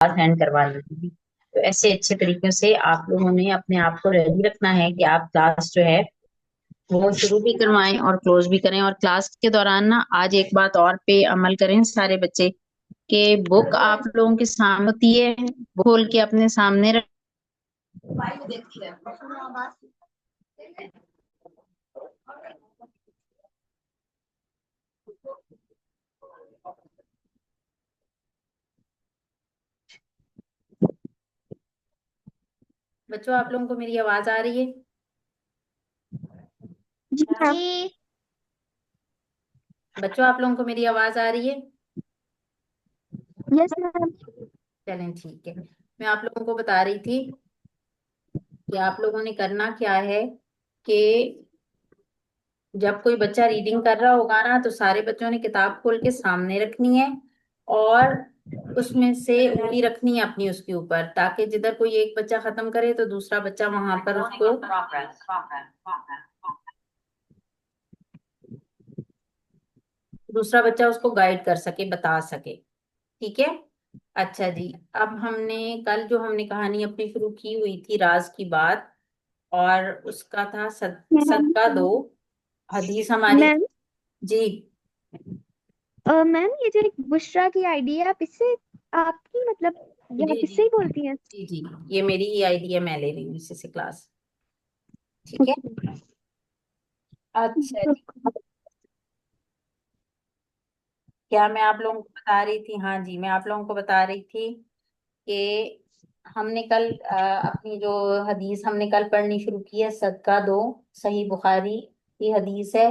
Hand करवा लेंगी। तो ऐसे अच्छे तरीके से आप लोगों ने अपने आप को रेडी रखना है कि आप क्लास जो है वो शुरू भी करवाएं और क्लोज भी करें। और क्लास के दौरान ना आज एक बात और पे अमल करें सारे बच्चे, कि बुक आप लोगों के सामने होती है, खोल के अपने सामने रख। बच्चों, आप लोगों को मेरी आवाज आ रही है? जी मैम। बच्चों, आप लोगों को मेरी आवाज आ रही है? Yes ma'am. चलें, ठीक है। मैं आप लोगों को बता रही थी कि आप लोगों ने करना क्या है कि जब कोई बच्चा रीडिंग कर रहा होगा ना, तो सारे बच्चों ने किताब खोल के सामने रखनी है और उसमें से उंगली रखनी है अपनी उसके ऊपर, ताकि जिधर कोई एक बच्चा खत्म करे तो दूसरा बच्चा वहां पर उसको, दूसरा बच्चा उसको गाइड कर सके, बता सके। ठीक है। अच्छा जी। अब हमने कल जो हमने कहानी अपनी शुरू की हुई थी राज की बात, और उसका था मैम सदका दो। हदीस हमारी। मैम जी मैम, ये जो एक बुशरा की आइडिया है, आप इससे आपकी मतलब ये जी आप जी इससे ही बोलती हैं? जी जी, ये मेरी ही आइडिया, मैं ले रही हूँ इसी से क्लास। ठीक है। ओके। अच्छा जी। क्या मैं आप लोगों को बता रही थी? हाँ जी, मैं आप लोगों को बता रही थी कि हमने कल अपनी जो हदीस हमने कल पढ़नी शुरू की है, सदका दो, सही बुखारी की हदीस है।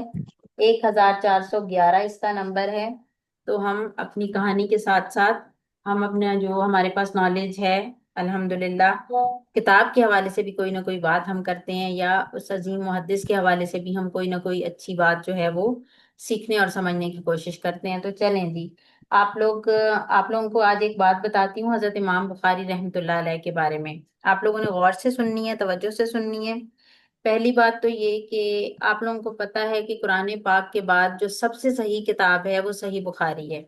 1411 इसका नंबर है। तो हम अपनी कहानी के साथ साथ हम अपना जो हमारे पास नॉलेज है, अल्हम्दुलिल्लाह, किताब के हवाले से भी कोई ना कोई बात हम करते हैं, या उस अजीम मुहद्दिस के हवाले से भी हम कोई ना कोई अच्छी बात जो है वो सीखने और समझने की कोशिश करते हैं। तो चलें जी। आप लोगों को आज एक बात बताती हूँ हजरत इमाम बुखारी रहमतुल्लाह अलैह के बारे में। आप लोगों ने गौर से सुननी है, तवज्जो से सुननी है। पहली बात तो ये कि आप लोगों को पता है कि कुरान पाक के बाद जो सबसे सही किताब है वो सही बुखारी है।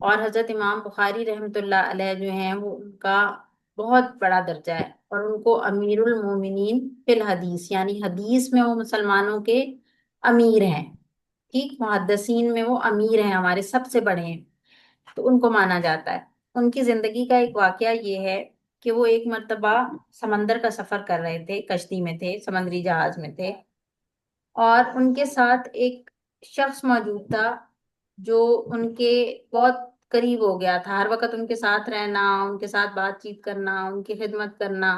और हजरत इमाम बुखारी रहमतुल्लाह अलैह जो हैं वो, उनका बहुत बड़ा दर्जा है, और उनको अमीरुल मोमिनीन फिल हदीस, यानी हदीस में वो मुसलमानों के अमीर हैं। ठीक, मुहद्दिसीन में वो अमीर हैं, हमारे सबसे बड़े हैं। तो उनको माना जाता है। उनकी जिंदगी का एक वाकया ये है कि वो एक मर्तबा समंदर का सफर कर रहे थे, कश्ती में थे, समुद्री जहाज में थे, और उनके साथ एक शख्स मौजूद था जो उनके बहुत करीब हो गया था, हर वक्त उनके साथ रहना, उनके साथ बातचीत करना, उनकी खिदमत करना।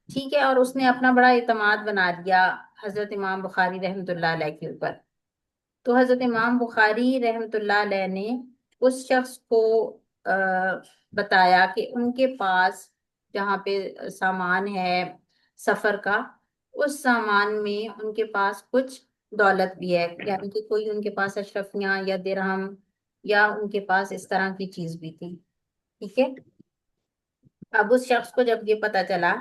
ठीक है। और उसने अपना बड़ा इत्मीनान बना लिया हजरत इमाम बुखारी रहमतुल्लाह अलैह के ऊपर। तो हजरत इमाम बुखारी रहमतुल्लाह अलैह ने उस शख्स को आ, बताया कि उनके पास जहाँ पे सामान है सफर का, उस सामान में उनके पास कुछ दौलत भी है, यानी कि कोई उनके पास अशरफियां या दिरहम या उनके पास इस तरह की चीज भी थी। ठीक है। अब उस शख्स को जब ये पता चला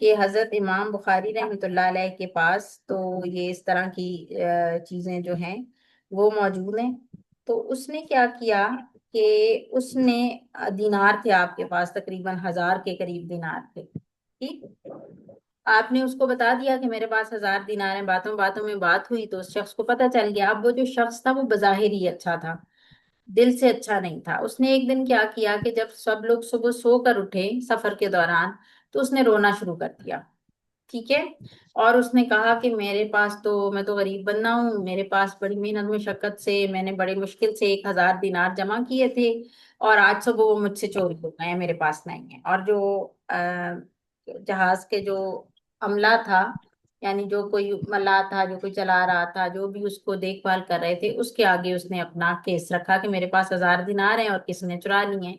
कि हजरत इमाम बुखारी रहमतुल्लाह अलैह के पास तो ये इस तरह की चीजें जो हैं वो मौजूद हैं, तो उसने क्या किया कि उसने दिनार थे आपके पास, तकरीबन 1000 के करीब दिनार थे। ठीक। आपने उसको बता दिया कि मेरे पास 1000 दिनार हैं, बातों बातों में बात हुई तो उस शख्स को पता चल गया। अब वो जो शख्स था वो बज़ाहिर ही अच्छा था, दिल से अच्छा नहीं था। उसने एक दिन क्या किया कि जब सब लोग सुबह सो कर उठे सफर के दौरान, तो उसने रोना शुरू कर दिया। ठीक है। और उसने कहा कि मेरे पास तो, मैं तो गरीब बंदा हूँ, मेरे पास बड़ी मेहनत मशक्कत से मैंने बड़ी मुश्किल से 1000 दिनार जमा किए थे, और आज सुबह वो मुझसे चोरी हो गए हैं, मेरे पास नहीं है। और जो जहाज के जो अमला था, यानी जो कोई मल्लाह था, जो कोई चला रहा था, जो भी उसको देखभाल कर रहे थे, उसके आगे उसने अपना केस रखा कि मेरे पास 1000 दिनार हैं और किसने चुरा लिए हैं।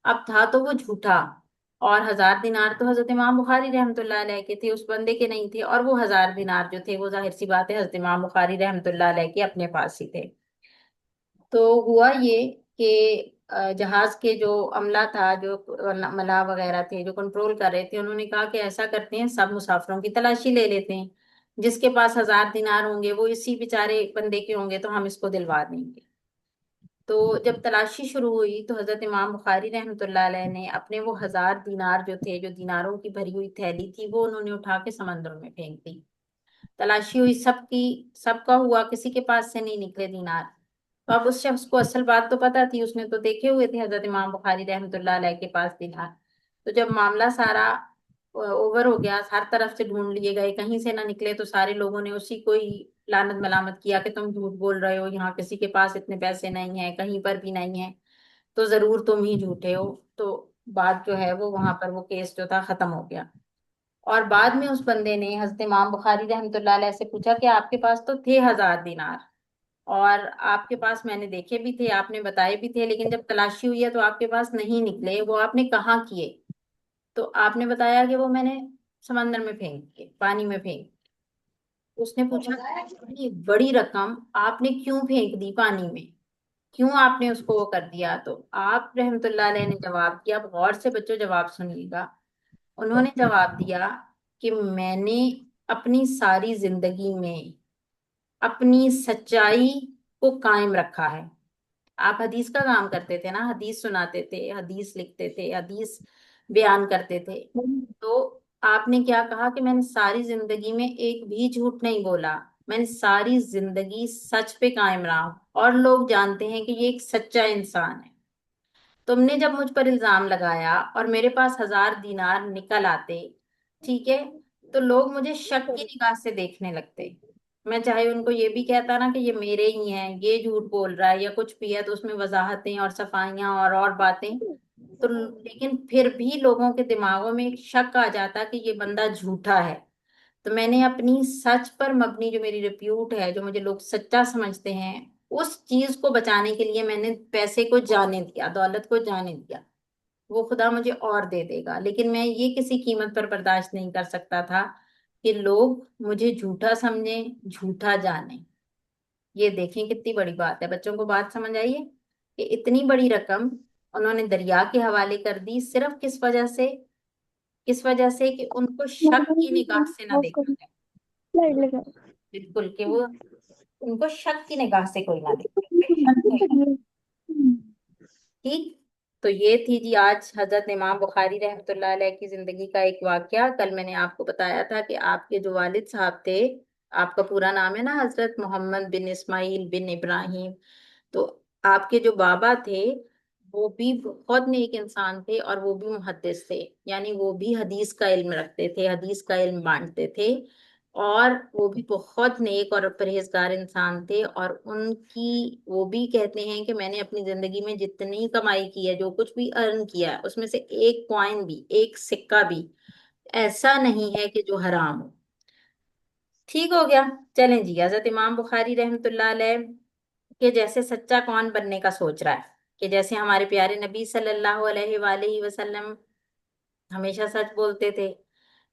अब था तो वो झूठा, और 1000 दिनार तो हजरत इमाम बुखारी रहमतुल्लाह अलैह के थे, उस बंदे के नहीं थे। और वो 1000 दिनार जो थे वो जाहिर सी बात है हजरत इमाम बुखारी रहमतुल्लाह अलैह के अपने पास ही थे। तो हुआ ये कि जहाज के जो अमला था, जो मलाह वगैरह थे जो कंट्रोल कर रहे थे, उन्होंने कहा कि ऐसा करते हैं, सब मुसाफिरों की तलाशी ले लेते हैं, जिसके पास 1000 दिनार होंगे वो इसी बेचारे बंदे के होंगे, तो हम इसको दिलवा देंगे। तो जब तलाशी शुरू हुई तो हजरत इमाम बुखारी रहमतुल्लाह अलैह ने अपने वो 1000 दीनार जो थे, जो दीनारों की भरी हुई थैली थी, वो उन्होंने उठा के समंदर में फेंक दी। तलाशी हुई सबकी, सबका हुआ, किसी के पास से नहीं निकले दीनार। तो अब उस शख्स को असल बात तो पता थी, उसने तो देखे हुए थे हजरत इमाम बुखारी रहमतुल्लाह अलैह के पास दीनार। तो जब मामला सारा ओवर हो गया, हर तरफ से ढूंढ लिए गए, कहीं से ना निकले, तो सारे लोगों ने उसी को ही लानत मलामत किया कि तुम झूठ बोल रहे हो, यहाँ किसी के पास इतने पैसे नहीं है, कहीं पर भी नहीं है, तो जरूर तुम ही झूठे हो। तो बात जो है वो वहां पर वो केस जो था खत्म हो गया। और बाद में उस बंदे ने हजरत इमाम बुखारी रहमतुल्लाह अलैह से पूछा कि आपके पास तो थे 1000 दीनार, और आपके पास मैंने देखे भी थे, आपने बताए भी थे, लेकिन जब तलाशी हुई है तो आपके पास नहीं निकले, वो आपने कहाँ किए? तो आपने बताया कि वो मैंने समंदर में फेंक दिए, पानी में फेंक। उसने पूछा इतनी बड़ी रकम आपने क्यों फेंक दी पानी में, क्यों आपने उसको वो कर दिया? तो आप रहमतुल्लाह अलैह ने जवाब दिया, आप गौर से बच्चों जवाब सुनिएगा। उन्होंने जवाब दिया कि मैंने अपनी सारी जिंदगी में अपनी सच्चाई को कायम रखा है। आप हदीस का काम करते थे ना, हदीस सुनाते थे, हदीस लिखते थे, हदीस बयान करते थे। तो आपने क्या कहा कि मैंने सारी जिंदगी में एक भी झूठ नहीं बोला, मैंने सारी जिंदगी सच पे कायम रहा हूं, और लोग जानते हैं कि ये एक सच्चा इंसान है। तुमने जब मुझ पर इल्जाम लगाया और मेरे पास 1000 दीनार निकल आते, ठीक है, तो लोग मुझे शक की निगाह से देखने लगते। मैं चाहे उनको ये भी कहता ना कि ये मेरे ही हैं, ये झूठ बोल रहा है या कुछ भी है, तो उसमें वजाहतें और सफाइयां और बातें, तो लेकिन फिर भी लोगों के दिमागों में एक शक आ जाता कि ये बंदा झूठा है। तो मैंने अपनी सच पर मबनी जो मेरी रिप्यूट है, जो मुझे लोग सच्चा समझते हैं, उस चीज को बचाने के लिए मैंने पैसे को जाने दिया, दौलत को जाने दिया। वो खुदा मुझे और दे देगा, लेकिन मैं ये किसी कीमत पर बर्दाश्त नहीं कर सकता था कि लोग मुझे झूठा समझें, झूठा जाने। ये देखें कितनी बड़ी बात है, बच्चों को बात समझ आई है कि इतनी बड़ी रकम उन्होंने दरिया के हवाले कर दी, सिर्फ किस वजह से? किस वजह से कि उनको शक की निगाह से ना देखा जाए। बिल्कुल, कि वो, उनको शक की निगाह से कोई ना देखे, बेशक कोई ना। ठीक। तो ये थी जी आज हजरत इमाम बुखारी रहमतुल्लाह अलैह की जिंदगी का एक वाकया। कल मैंने आपको बताया था कि आपके जो वालिद साहब थे, आपका पूरा नाम है ना हजरत मोहम्मद बिन इस्माइल बिन इब्राहिम, तो आपके जो बाबा थे वो भी बहुत नेक इंसान थे, और वो भी मुहद्दिस थे, यानी वो भी हदीस का इल्म रखते थे, हदीस का इल्म बांटते थे। और वो भी बहुत नेक और परहेजगार इंसान थे। और उनकी, वो भी कहते हैं कि मैंने अपनी जिंदगी में जितनी कमाई की है, जो कुछ भी अर्न किया है, उसमें से एक कॉइन भी, एक सिक्का भी ऐसा नहीं है कि जो हराम हो। ठीक हो गया। चलें जी, हजरत इमाम बुखारी रहमतुल्लाह अलैह के जैसे सच्चा कौन बनने का सोच रहा है, कि जैसे हमारे प्यारे नबी सल्लल्लाहु अलैहि वसल्लम हमेशा सच बोलते थे,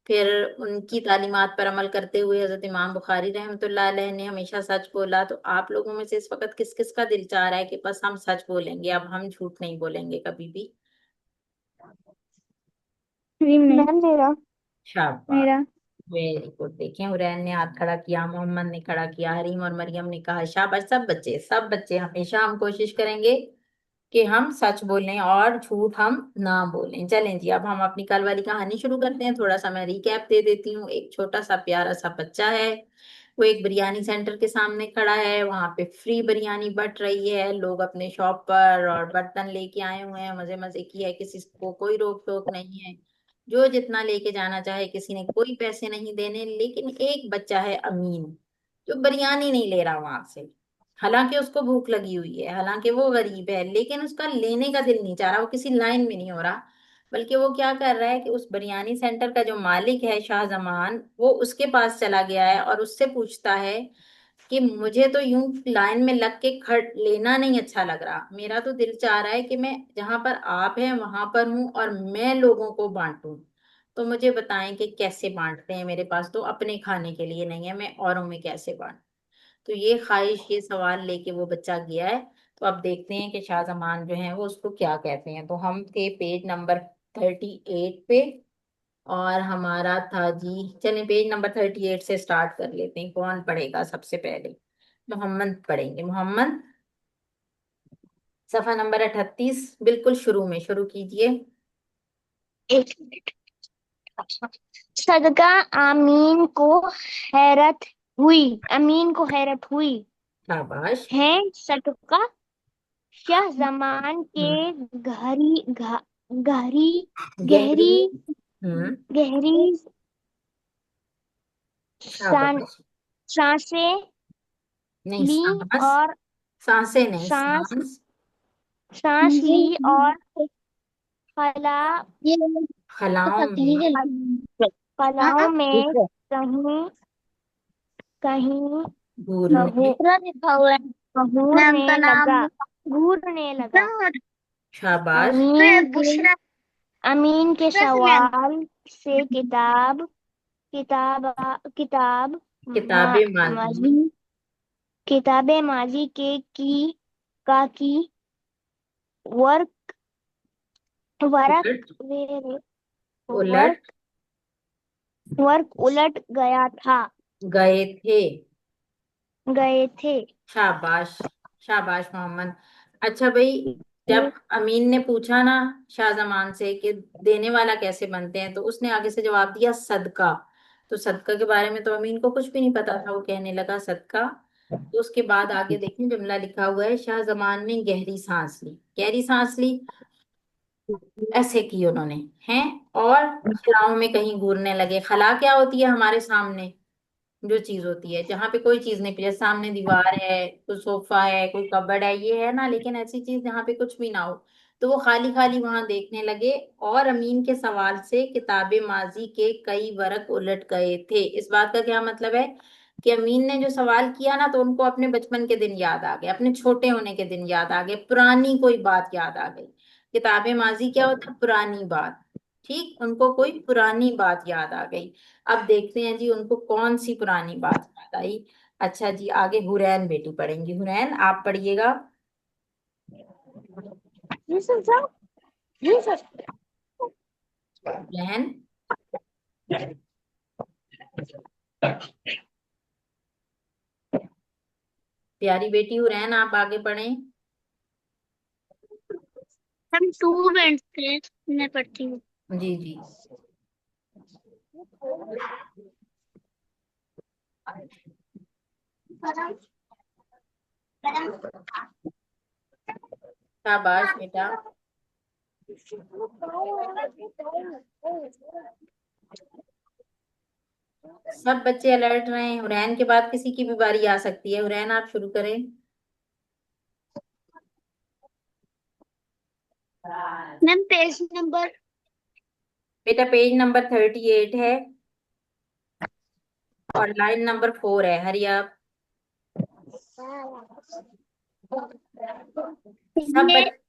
फिर उनकी तालीमात पर अमल करते हुए हजरत इमाम बुखारी रहमतुल्लाह अलैह ने हमेशा सच बोला। तो आप लोगों में से इस वक्त किस किस का दिल चाह रहा है कि बस हम सच बोलेंगे, अब हम झूठ नहीं बोलेंगे कभी भी? मैम मेरा शाबाश। मेरा वेरी गुड। देखें, हुरैन ने हाथ खड़ा किया, मोहम्मद ने खड़ा किया, हरीम और मरियम ने कहा शाबाश। सब बच्चे, सब बच्चे, हमेशा हम कोशिश करेंगे कि हम सच बोलें और झूठ हम ना बोलें। चलें जी, अब हम अपनी कल वाली कहानी शुरू करते हैं। थोड़ा सा मैं रिकैप दे देती हूँ। एक छोटा सा प्यारा सा बच्चा है, वो एक बिरयानी सेंटर के सामने खड़ा है, वहां पे फ्री बिरयानी बट रही है, लोग अपने शॉप पर और बर्तन लेके आए हुए हैं, मजे मजे की है, किसी को कोई रोक टोक नहीं है, जो जितना लेके जाना चाहे, किसी ने कोई पैसे नहीं देने। लेकिन एक बच्चा है अमीन, जो बिरयानी नहीं ले रहा वहां से, हालांकि उसको भूख लगी हुई है, हालांकि वो गरीब है, लेकिन उसका लेने का दिल नहीं चाह रहा, वो किसी लाइन में नहीं हो रहा। बल्कि वो क्या कर रहा है कि उस बिरयानी सेंटर का जो मालिक है शाहजमान, वो उसके पास चला गया है और उससे पूछता है कि मुझे तो यूं लाइन में लग के खड़ लेना नहीं अच्छा लग रहा, मेरा तो दिल चाह रहा है कि मैं जहां पर आप हैं वहां पर हूं और मैं लोगों को बांटूं। तो मुझे बताएं कि कैसे बांटते हैं, मेरे पास तो अपने खाने के लिए नहीं है, मैं औरों में कैसे बांटूं? तो ये ख्वाहिश, ये सवाल लेके वो बच्चा गया है। तो अब देखते हैं कि शाहजमान जो है वो उसको क्या कहते हैं। तो हम थे पेज नंबर 38 पे, और हमारा था जी, चलिए पेज नंबर 38 से स्टार्ट कर लेते हैं। कौन पढ़ेगा सबसे पहले? मोहम्मद पढ़ेंगे। मोहम्मद। सफा नंबर 38, बिल्कुल शुरू में शुरू कीजिए। एक मिनट। सदका अमीन को हैरत हुई शाबाश। है। सदका शाह जमान के हम्म। गहरी गहरी गहरी। गहरी हम्म। गहरी सान- शाबाश। सांसें नहीं, ली सांस। और सांसें नहीं, सांस सांस। सांस ली और खला ये खलाओं में। कलाओं में कहीं कहीं घूरने। पूरा लिखा हुआ है। घूरने लगा घूरने लगा। शाबाश। अमीन के अमीन के सवाल से किताब किताब मा, किताबें माजी। माजी किताबे माजी के की वर्क वर्क उलट। वर्क उलट वर्क उलट गया था गए थे। गए थे। शाबाश। शाबाश मोहम्मद। अच्छा भाई, जब अमीन ने पूछा ना शाहजमान से कि देने वाला कैसे बनते हैं, तो उसने आगे से जवाब दिया सदका। तो सदका के बारे में तो अमीन को कुछ भी नहीं पता था, वो कहने लगा सदका। तो उसके बाद आगे देखें, जुमला लिखा हुआ है, शाहजमान ने गहरी सांस ली, ऐसे की उन्होंने, हैं। और खलाओं में कहीं घूरने लगे। खला क्या होती है? हमारे सामने जो चीज होती है, जहां पे कोई चीज नहीं, जैसे सामने दीवार है, कोई सोफा है, कोई कबर्ड है, ये है ना, लेकिन ऐसी चीज जहाँ पे कुछ भी ना हो। तो वो खाली खाली वहां देखने लगे। और अमीन के सवाल से किताबे माजी के कई वर्क उलट गए थे। इस बात का क्या मतलब है? कि अमीन ने जो सवाल किया ना, तो उनको अपने बचपन के दिन याद आ गए, अपने छोटे होने के दिन याद आ गए, पुरानी कोई बात याद आ गई। किताबे माजी क्या होता है? पुरानी बात। ठीक, उनको कोई पुरानी बात याद आ गई। अब देखते हैं जी, उनको कौन सी पुरानी बात याद आई। अच्छा जी, आगे हुरैन बेटी पढ़ेंगी। हुरैन, आप पढ़िएगा। ये सब जाओ ये सब रहन। प्यारी बेटी हुरैन, आप आगे पढ़ें। हम स्टूडेंट थे मैं पढ़ती हूँ। जी जी। शाबाश बेटा। सब बच्चे अलर्ट रहें, हुरैन के बाद किसी की भी बारी आ सकती है। हुरैन, आप शुरू करें। मैम पेज नंबर बेटा, पेज नंबर 38 है और लाइन नंबर 4 है। हरी आप। सब ये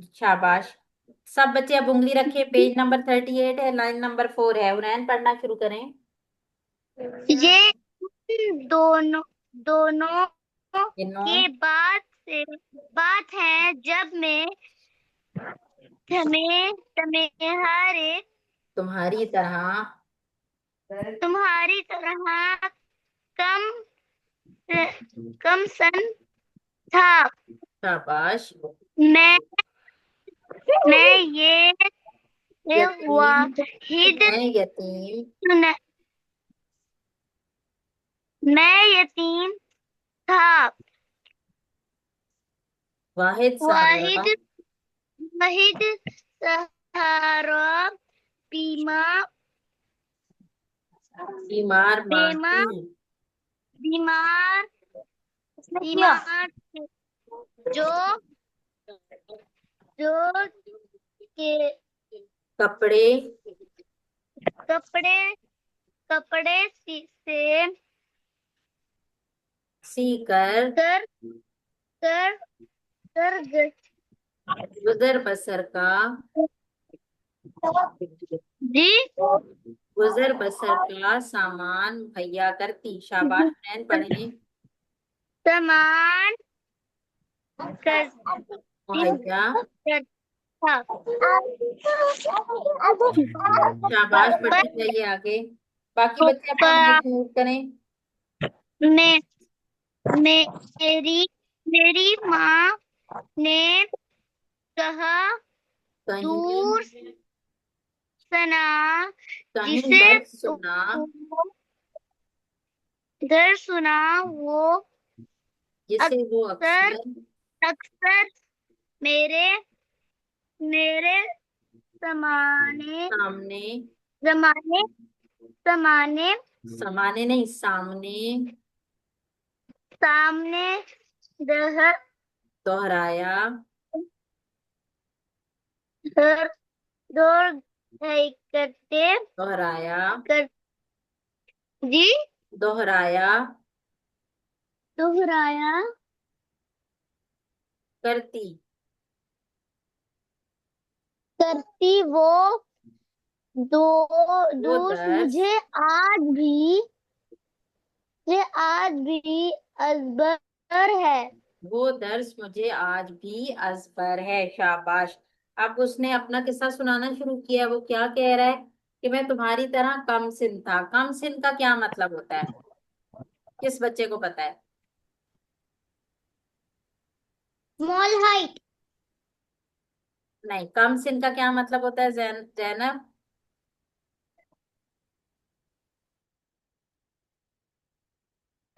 शाबाश। सब बच्चे अब उंगली रखे, पेज नंबर 38 है, लाइन नंबर 4 है। हुरैन, पढ़ना शुरू करें। ये दोनों दोनों गिनो। के बात है जब मैं तुम्हें तुम्हारी तरह। तुम्हारी तरह कम कम सन था। शाबाश। मैं मैं ये यतीम। वाहिद मैं यतीम। सुन- मैं यतीम था। वाहिद वाहिद सहारा। वाहिद सहारा बीमा बीमार बीमा मासी। बीमार बीमार जो जो के कपड़े कपड़े कपड़े से सीकर कर कर कर गुजर बसर का जी गुजर बसर का सामान मुहैया करती। शाबाश बहन, पढ़े। सामान करती मुहैया। था। शाबाश, पढ़ते जाइए आगे। बाकी बच्चे अपना माइक म्यूट करें। मैं मेरी मेरी माँ ने कहा, कहीं दूर सना, कहीं जिसे दर्द सुना, वो दर सुना, वो जिसे वो अक्सर अक्सर अक्सर मेरे मेरे समाने सामने, जमाने समाने समाने नहीं सामने, सामने दह दोहराया, दर दौड़ करते दोहराया, कर जी दोहराया दोहराया करती, करती वो दो वो दोस्त दर्स मुझे आज भी अजबर है। वो दर्स मुझे आज भी अजबर है। शाबाश। अब उसने अपना किस्सा सुनाना शुरू किया। वो क्या कह रहा है कि मैं तुम्हारी तरह कम सिन था। कम सिन का क्या मतलब होता है? किस बच्चे को पता है? Small height. नहीं, कम सिन का क्या मतलब होता है जैनब?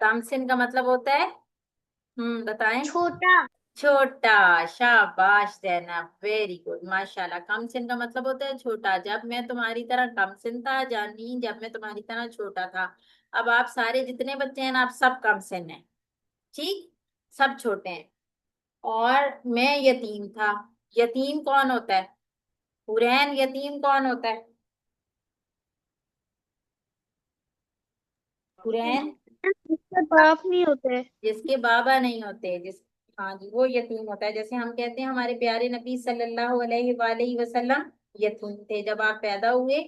कम सिन का मतलब होता है, बताएं। छोटा। छोटा। शाबाश जैनब, वेरी गुड, माशाल्लाह। कम सिन का मतलब होता है छोटा। जब मैं तुम्हारी तरह कम सिन था जानी, जब मैं तुम्हारी तरह छोटा था। अब आप सारे जितने बच्चे हैं ना, आप सब कम सिन हैं। ठीक, सब छोटे हैं। और मैं यतीम था। यतीम कौन होता है? हुरैन, यतीम कौन होता है? हुरैन, इससे बाप नहीं होते। जिसके बाबा नहीं होते, जिस हाँ जी, वो यतीम होता है। जैसे हम कहते हैं हमारे प्यारे नबी सल्लल्लाहु अलैहि वसल्लम यतीम थे। जब आप पैदा हुए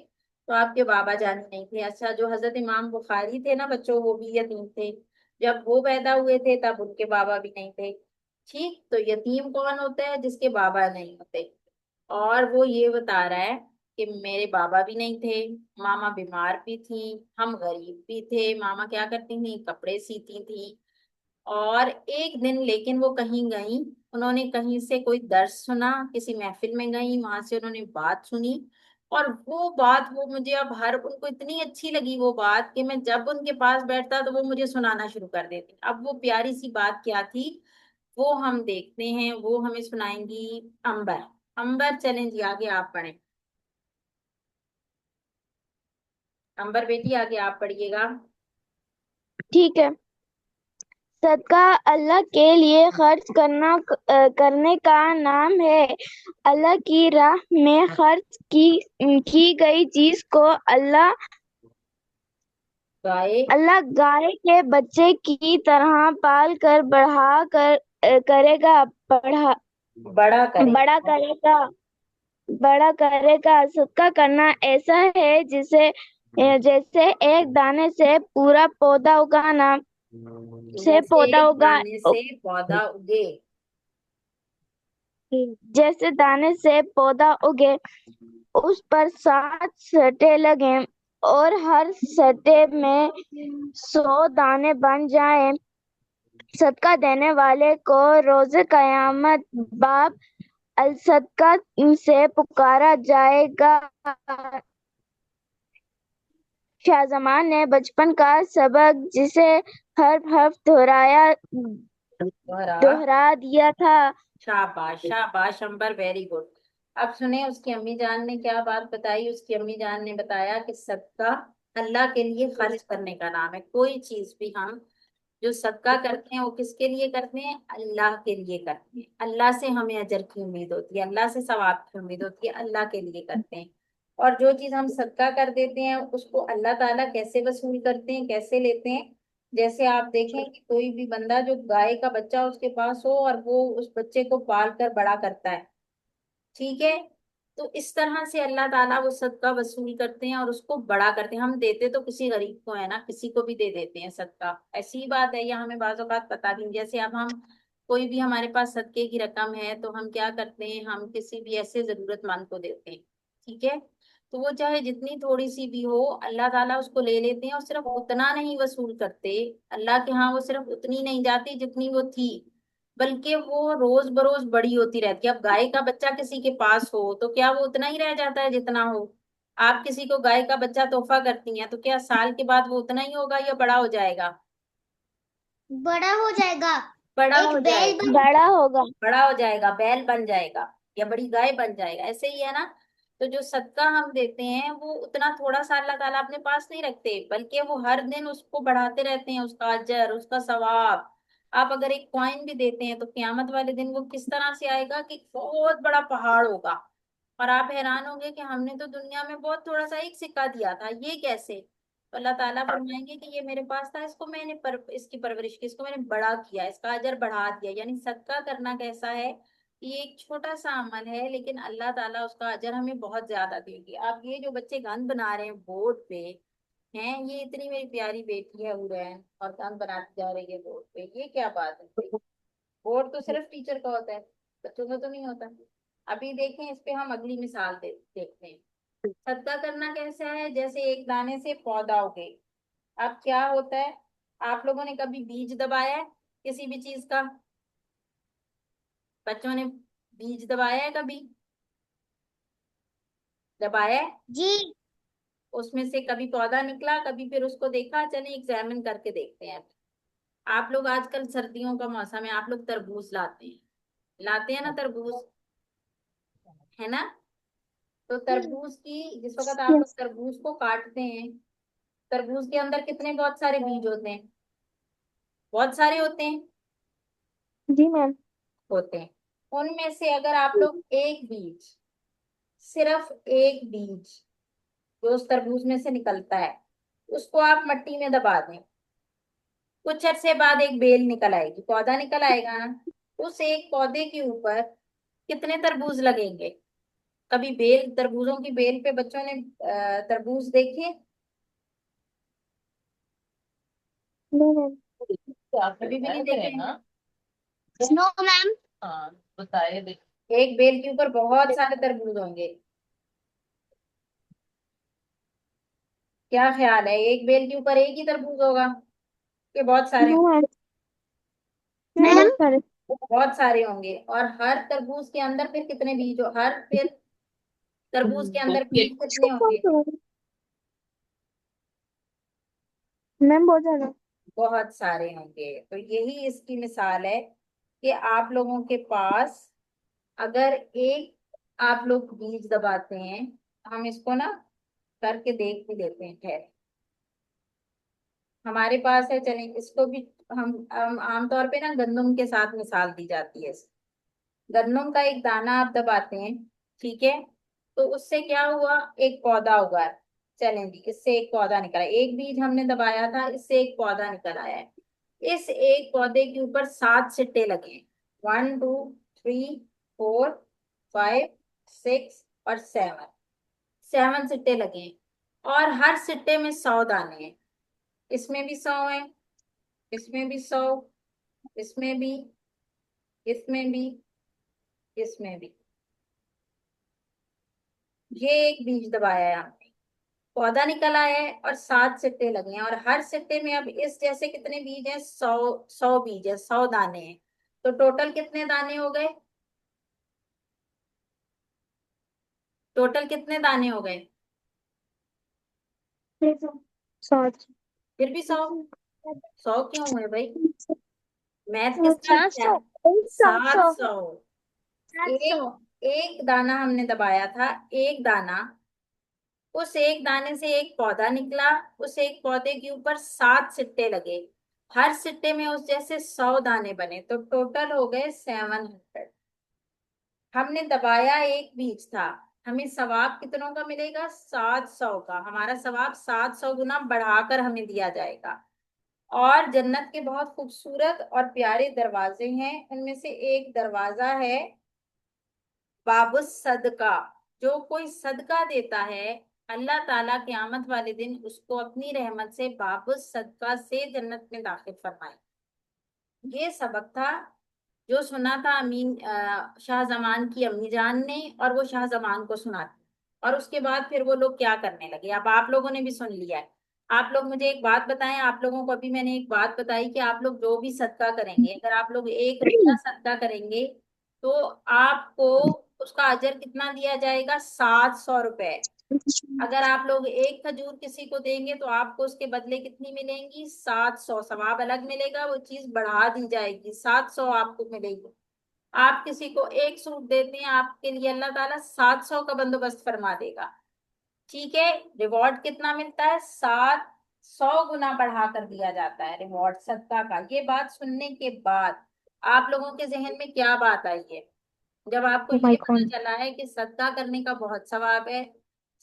तो आपके बाबा जान नहीं थे। अच्छा, जो हजरत इमाम बुखारी थे ना बच्चों, वो भी यतीम थे। जब वो पैदा हुए थे तब उनके बाबा भी नहीं थे। ठीक, तो यतीम कौन होता है? जिसके बाबा नहीं होते। और वो ये बता रहा है कि मेरे बाबा भी नहीं थे, मामा बीमार भी थी, हम गरीब भी थे। मामा क्या करती थी? कपड़े सीती थी। और एक दिन लेकिन वो कहीं गई, उन्होंने कहीं से कोई दर्स सुना, किसी महफिल में गई, वहां से उन्होंने बात सुनी। और वो बात, वो मुझे अब हर उनको इतनी अच्छी लगी वो बात कि मैं जब उनके पास बैठता तो वो मुझे सुनाना शुरू कर देती। अब वो प्यारी सी बात क्या थी, वो हम देखते हैं। वो हमें सुनाएंगी अंबर। अंबर, चलें जी, आगे आप पढ़ें। अंबर बेटी, आगे आप पढ़िएगा। ठीक है। सदका अल्लाह के लिए खर्च करने का नाम है। अल्लाह की राह में खर्च की गई चीज को अल्लाह गाय, अल्लाह गाय के बच्चे की तरह पाल कर करेगा बढ़ा बड़ा करे। बड़ा करेगा बड़ा करेगा। सदका करना ऐसा है जैसे एक दाने से जैसे पौधा एक उगा दाने से पौधा उगे। जैसे दाने से पौधा उगे, उस पर 7 सटे लगे और हर सटे में 100 दाने बन जाए। सदका देने वाले को रोज़े कयामत बाब अल सदका से पुकारा जाएगा। शाहजमान ने बचपन का सबक जिसे हर हर्फ दोहरा। दोहरा दिया था। शाबाश शाबाश अंबर, वेरी गुड। अब सुने उसकी अम्मी जान ने क्या बात बताई। उसकी अम्मी जान ने बताया कि सदका अल्लाह के लिए खर्च करने का नाम है। कोई चीज भी हम जो सदका करते हैं वो किसके लिए करते हैं? अल्लाह के लिए करते हैं। अल्लाह से हमें अजर की उम्मीद होती है, अल्लाह से सवाब की उम्मीद होती है, अल्लाह के लिए करते हैं। और जो चीज हम सदका कर देते हैं उसको अल्लाह ताला कैसे वसूल करते हैं, कैसे लेते हैं? जैसे आप देखें कि कोई भी बंदा जो गाय का बच्चा उसके पास हो और वो उस बच्चे को पाल कर बड़ा करता है, ठीक है, तो इस तरह से अल्लाह ताला वो सदका वसूल करते हैं और उसको बड़ा करते हैं। हम देते तो किसी गरीब को है ना, किसी को भी दे देते हैं सदका। ऐसी ही बात है, या हमें बाज़ औक़ात पता नहीं। जैसे अब हम कोई भी हमारे पास सदके की रकम है तो हम क्या करते हैं, हम किसी भी ऐसे जरूरतमंद को देते हैं। ठीक है, तो वो चाहे जितनी थोड़ी सी भी हो, अल्लाह ताला उसको ले लेते हैं और सिर्फ उतना नहीं वसूल करते। अल्लाह के यहाँ वो सिर्फ उतनी नहीं जाती जितनी वो थी। बल्कि वो रोज बरोज बड़ी होती रहती है। अब गाय का बच्चा किसी के पास हो तो क्या वो उतना ही रह जाता है जितना हो? आप किसी को गाय का बच्चा तोहफा करती हैं तो क्या साल के बाद वो उतना ही होगा या बड़ा हो जाएगा? बड़ा हो जाएगा। बड़ा एक हो बैल जाएगा। बड़ा होगा। बड़ा हो जाएगा, बैल बन जाएगा या बड़ी गाय बन जाएगा, ऐसे ही है ना। तो जो सदका हम देते हैं वो उतना थोड़ा सा अल्लाह ताला अपने पास नहीं रखते, बल्कि वो हर दिन उसको बढ़ाते रहते हैं, उसका अजर, उसका सवाब। आप अगर एक कॉइन भी देते हैं तो क्यामत वाले दिन वो किस तरह से आएगा कि बहुत बड़ा पहाड़ होगा। और आप हैरान होंगे कि हमने तो दुनिया में बहुत थोड़ा सा एक सिक्का दिया था, ये कैसे? तो अल्लाह ताला फरमाएंगे कि ये मेरे पास था, इसको मैंने इसकी परवरिश की, इसको मैंने बड़ा किया, इसका अजर बढ़ा दिया। यानी सदका करना कैसा है? ये एक छोटा सा अमल है, लेकिन अल्लाह ताला उसका अजर हमें बहुत ज्यादा देगी। आप ये जो बच्चे गंद बना रहे हैं बोर्ड पे हैं, ये इतनी मेरी प्यारी बेटी है उड़ैन, और गंद बनाती जा रही है बोर्ड पे, ये क्या बात है भाई? बोर्ड तो सिर्फ टीचर का होता है, बच्चों का तो नहीं होता। अभी देखें, इस पे हम अगली मिसाल देखते हैं। सदका करना कैसा है? जैसे एक दाने से पौधा उगे। अब क्या होता है? आप लोगों ने कभी बीज दबाया है किसी भी चीज का? बच्चों ने बीज दबाया है कभी? दबाया है? जी। उसमें से कभी पौधा निकला, कभी फिर उसको देखा? चलिए एग्जामिन करके देखते हैं। आप लोग आजकल सर्दियों का मौसम है, आप लोग तरबूज लाते हैं ना तरबूज, है ना? तो तरबूज की जिस वक्त आप लोग यस। तरबूज को काटते हैं, तरबूज के अंदर कितने बहुत सारे बीज होते हैं? बहुत सारे होते हैं। जी मैम। होते हैं। उनमें से अगर आप लोग एक बीज, सिर्फ एक बीज जो उस तरबूज में से निकलता है, उसको आप मिट्टी में दबा दें, कुछ अरसे बाद एक बेल निकल आएगी, पौधा निकल आएगा ना। उस एक पौधे के ऊपर कितने तरबूज लगेंगे? कभी बेल, तरबूजों की बेल पे बच्चों ने तरबूज देखे? No ma'am. कभी भी नहीं देखे हैं। No ma'am. एक बेल के ऊपर बहुत सारे तरबूज होंगे। क्या ख्याल है, एक बेल के ऊपर एक ही तरबूज होगा कि बहुत सारे नो होंगे? मैम। बहुत सारे। बहुत सारे होंगे। और हर तरबूज के अंदर फिर कितने बीज हो, हर फिर तरबूज के अंदर बीज कितने इसको कौन होंगे? सा मैम? बहुत ज्यादा। बहुत सारे होंगे। तो यही इसकी मिसाल है कि आप लोगों के पास अगर एक आप लोग बीज दबाते हैं, हम इसको ना करके देख भी लेते हैं, खैर हमारे पास है, चलें इसको भी। हम आमतौर पे ना गंदम के साथ मिसाल दी जाती है। गंदम का एक दाना आप दबाते हैं, ठीक है? तो उससे क्या हुआ, एक पौधा उगा। चलें जी, इससे एक पौधा निकला, एक बीज हमने दबाया था, इससे एक पौधा निकल आया है। इस एक पौधे के ऊपर 7 सिट्टे लगे हैं। 1 2 3 4 5 6 और 7, 7 सिट्टे लगे हैं। और हर सिट्टे में 100 दाने हैं। इसमें भी 100 है, इसमें भी 100, इसमें भी, इसमें भी, इसमें भी। ये एक बीज दबाया है हमने, पौधा निकल आया है और 7 सिट्टे लगे हैं। और हर सिट्टे में अब इस जैसे कितने बीज हैं? 100 बीज है, 100 दाने हैं। तो टोटल कितने दाने हो गए? टोटल कितने दाने हो गए? 7। फिर भी 100। 100 क्यों हुए भाई? मैथ किसका सात अच्छा सौ है? सात सौ 700। 700। एक एक दाना हमने दबाया था, एक दाना। उस एक दाने से एक पौधा निकला, उस एक पौधे के ऊपर 7 सिट्टे लगे, हर सिट्टे में उस जैसे 100 दाने बने, तो टोटल हो गए 700। हमने दबाया एक बीज था, हमें सवाब कितनों का मिलेगा? 700 का। हमारा सवाब 700 गुना बढ़ाकर हमें दिया जाएगा। और जन्नत के बहुत खूबसूरत और प्यारे दरवाजे हैं, उनमें से एक दरवाजा है बाबुस सदका। जो कोई सदका देता है, अल्लाह ताला क़यामत वाले दिन उसको अपनी रहमत से बाबुस सदका से जन्नत में दाखिल फरमाए। ये सबक था जो सुना था शाहजमान की अम्मी जान ने, और वो शाहजमान को सुनाती। और उसके बाद फिर वो लोग क्या करने लगे, अब आप लोगों ने भी सुन लिया है। आप लोग मुझे एक बात बताएं, आप लोगों को अभी मैंने एक बात बताई कि आप लोग जो भी सदका करेंगे, अगर आप लोग 1 रुपया सदका करेंगे तो आपको उसका अजर कितना दिया जाएगा? 700 रुपए। अगर आप लोग 1 खजूर किसी को देंगे तो आपको उसके बदले कितनी मिलेंगी? 700। सवाब अलग मिलेगा, वो चीज बढ़ा दी जाएगी, 700 आपको मिलेगी। आप किसी को 1 सूट देते हैं, आपके लिए अल्लाह ताला 700 का बंदोबस्त फरमा देगा। ठीक है। रिवॉर्ड कितना मिलता है? 700 गुना बढ़ा कर दिया जाता है रिवॉर्ड सदका का। ये बात सुनने के बाद आप लोगों के जहन में क्या बात आई है? जब आपको ओ ये माय पता गॉड। चला है कि सदका करने का बहुत सवाब है,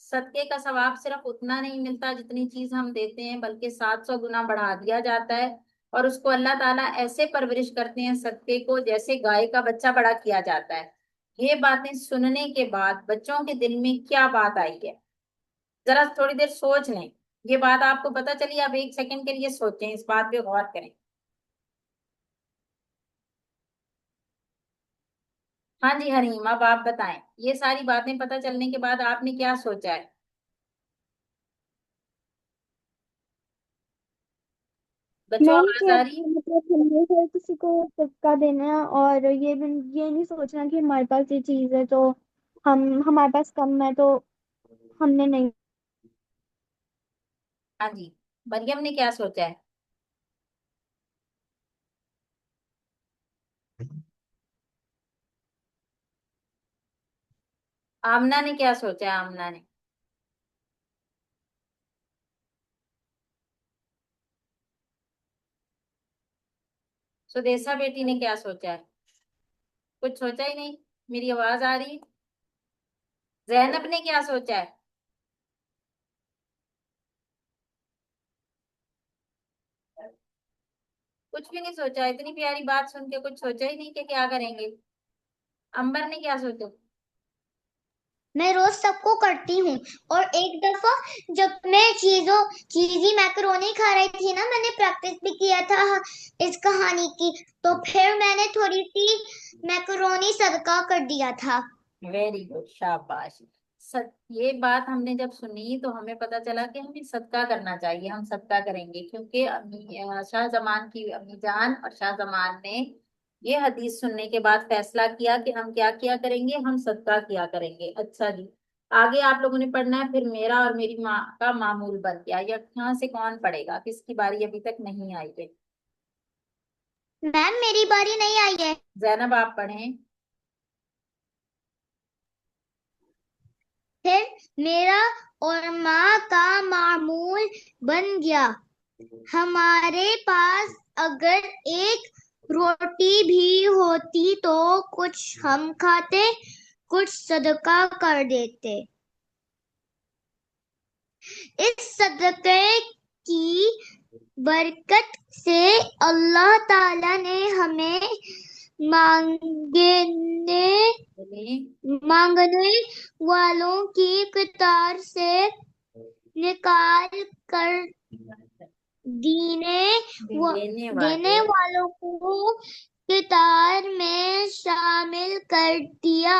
सदके का सवाब सिर्फ उतना नहीं मिलता जितनी चीज हम देते हैं, बल्कि 700 गुना बढ़ा दिया जाता है। और उसको अल्लाह ताला ऐसे परवरिश करते हैं सदके को, जैसे गाय का बच्चा बड़ा किया जाता है। ये बातें सुनने के बाद बच्चों के दिल में क्या बात आई है? जरा थोड़ी देर सोच लें। ये बात आपको पता चली, आप 1 सेकंड के लिए सोचें, इस बात पे गौर करें। हाँ जी हरीम, अब आप बताएं, ये सारी बातें पता चलने के बाद आपने क्या सोचा है? बच्चों नहीं आवाज कि आ रही है? मतलब हमने हर किसी को सबका देना है, और ये नहीं सोचना कि हमारे पास ये चीज है तो हमारे पास कम है तो हमने नहीं। हाँ जी। मरियम ने क्या सोचा है? आमना ने क्या सोचा है? आमना ने? सुदेशा बेटी ने क्या सोचा है? कुछ सोचा ही नहीं। मेरी आवाज आ रही है? जैनब ने क्या सोचा है? कुछ भी नहीं सोचा। इतनी प्यारी बात सुन के कुछ सोचा ही नहीं कि क्या करेंगे। अंबर ने क्या सोचा? मैं रोज सबको करती हूँ। और एक दफा जब मैं चीजी मैकरोनी खा रही थी ना, मैंने प्रैक्टिस भी किया था इस कहानी की, तो फिर मैंने थोड़ी सी मैकरोनी सदका कर दिया था। वेरी गुड, शाबाश। ये बात हमने जब सुनी तो हमें पता चला कि हमें सदका करना चाहिए। हम सदका करेंगे क्योंकि शाहजमान की अम्मी जान और शाहजमान ने ये हदीस सुनने के बाद फैसला किया कि हम क्या किया करेंगे, हम सदका किया करेंगे। अच्छा जी, आगे आप लोगों ने पढ़ना है। फिर मेरा और मेरी माँ का मामूल बन गया, या यहाँ से कौन पढ़ेगा? किसकी बारी अभी तक नहीं आई है? मैम मेरी बारी नहीं आई है। जैनब आप पढ़ें। फिर मेरा और माँ का मामूल बन गया। हमारे पास अगर एक रोटी भी होती तो कुछ हम खाते, कुछ सदका कर देते। इस सदक़े की बरकत से अल्लाह ताला ने हमें मांगने मांगने वालों की कतार से निकाल कर देने वालों को कतार में शामिल कर दिया।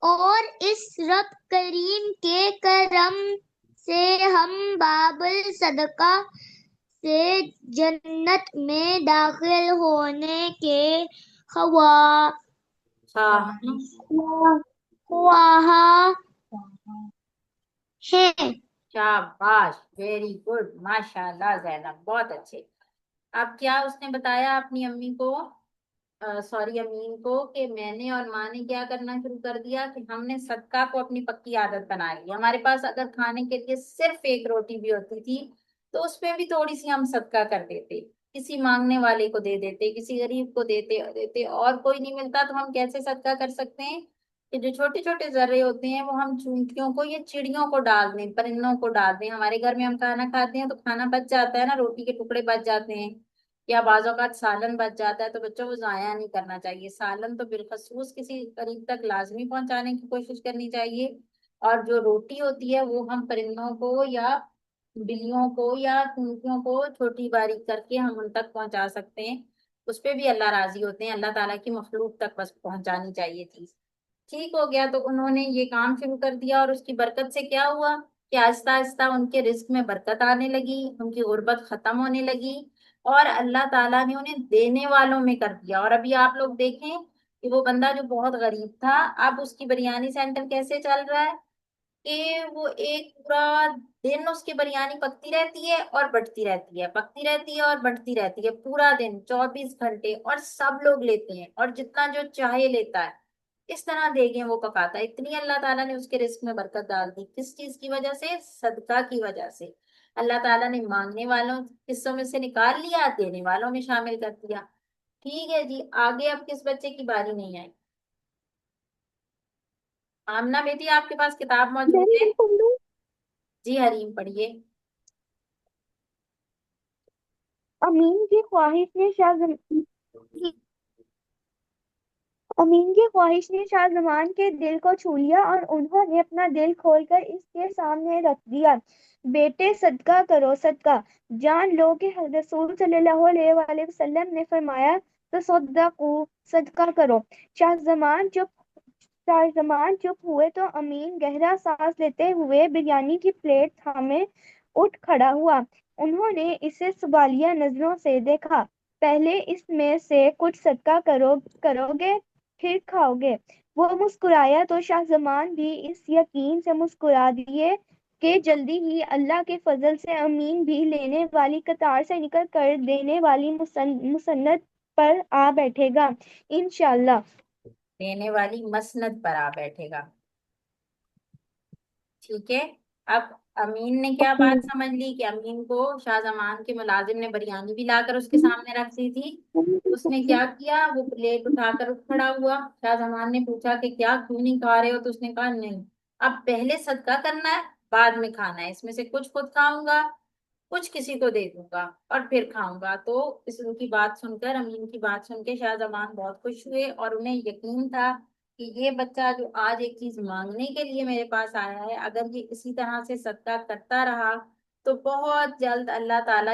और इस रब करीम के करम से हम बाबुल सदका से जन्नत में दाखिल होने के ख्वा हाँ। ख्वाहा हैं। शाबाश, वेरी गुड, माशाल्लाह जैनब, बहुत अच्छे। अब क्या उसने बताया अपनी अम्मी को, सॉरी अमीन को, कि मैंने और माँ ने क्या करना शुरू कर दिया कि हमने सदका को अपनी पक्की आदत बना ली। हमारे पास अगर खाने के लिए सिर्फ 1 रोटी भी होती थी तो उसमें भी थोड़ी सी हम सदका कर देते, किसी मांगने वाले को दे देते, किसी गरीब को देते देते। और कोई नहीं मिलता तो हम कैसे सदका कर सकते हैं कि जो छोटे छोटे जर्रे होते हैं वो हम चूंटियों को या चिड़ियों को डाल दें, परिंदों को डाल दें। हमारे घर में हम खाना खाते हैं तो खाना बच जाता है ना, रोटी के टुकड़े बच जाते हैं, या बाजों का सालन बच जाता है, तो बच्चों को जाया नहीं करना चाहिए। सालन तो बिलखसूस किसी करीब तक लाजमी पहुंचाने की कोशिश करनी चाहिए। और जो रोटी होती है वो हम परिंदों को या बिल्लियों को या चूंटियों को छोटी बारीक करके हम उन तक पहुंचा सकते हैं। उस पे भी अल्लाह राजी होते हैं। अल्लाह ताला की मखलूक तक बस पहुंचानी चाहिए चीज। ठीक हो गया, तो उन्होंने ये काम शुरू कर दिया और उसकी बरकत से क्या हुआ? कि आहिस्ता आहिस्ता उनके रिस्क में बरकत आने लगी, उनकी गुर्बत खत्म होने लगी, और अल्लाह ताला ने उन्हें देने वालों में कर दिया। और अभी आप लोग देखें कि वो बंदा जो बहुत गरीब था, अब उसकी बिरयानी सेंटर कैसे चल रहा है कि वो एक पूरा दिन उसकी बिरयानी पकती रहती है और बढ़ती रहती है, पकती रहती है और बढ़ती रहती है, पूरा दिन 24 घंटे, और सब लोग लेते हैं और जितना जो चाहे लेता है। इस तरह देखें वो पकाता है। इतनी अल्लाह ताला ने उसके रिस्क में बरकत डाल दी, किस चीज की वजह से? सदका की वजह से। अल्लाह ताला ने मांगने वालों हिस्सों में से निकाल लिया, देने वालों में शामिल कर दिया। ठीक है जी, आगे अब किस बच्चे की बारी नहीं आई? आमना बेटी, आपके पास किताब मौजूद मैंने है? भी पढ़ लूं। जी हरीम, पढ़िए। अमीन की ख्वाहिश ने अमीन की ख्वाहिश ने शाहजहां के दिल को छू लिया और उन्होंने अपना दिल खोलकर इसके सामने रख दिया। बेटे, सदका करो, सदका। जान लो कि रसूल सल्लल्लाहु अलैहि वसल्लम ने फरमाया, तो सदको, सदका करो। शाहजहां चुप शाहजहां चुप हुए तो अमीन गहरा सांस लेते हुए बिरयानी की प्लेट थामे उठ खड़ा हुआ। उन्होंने इसे सवालिया नजरों से देखा। पहले इसमें से कुछ सदका करोगे, फिर खाओगे। वो मुस्कुराया तो शाहजहां भी इस यकीन से मुस्कुरा दिए कि जल्दी ही अल्लाह के फजल से अमीन भी लेने वाली कतार से निकल कर देने वाली मुसन्नत पर आ बैठेगा, इंशाल्लाह। देने वाली मसनद पर आ बैठेगा। ठीक है। अब अमीन ने क्या ओके। बात समझ ली कि अमीन को शाहजहां के मुलाजिम ने बिरयानी भी लाकर उसके सामने रख दी थी। उसने क्या किया, वो प्लेट उठाकर उठ खड़ा हुआ। शाहजहां ने पूछा कि क्या, क्यों नहीं खा रहे हो? तो उसने कहा नहीं, अब पहले सदका करना है, बाद में खाना है। इसमें से कुछ खुद खाऊंगा, कुछ किसी को दे दूंगा, और फिर खाऊंगा। तो इस उनकी बात सुनकर, अमीन की बात सुन के शाहजहां बहुत खुश हुए, और उन्हें यकीन था कि ये बच्चा जो आज एक चीज मांगने के लिए मेरे पास आया है, अगर ये इसी तरह से सदका करता रहा तो बहुत जल्द अल्लाह ताला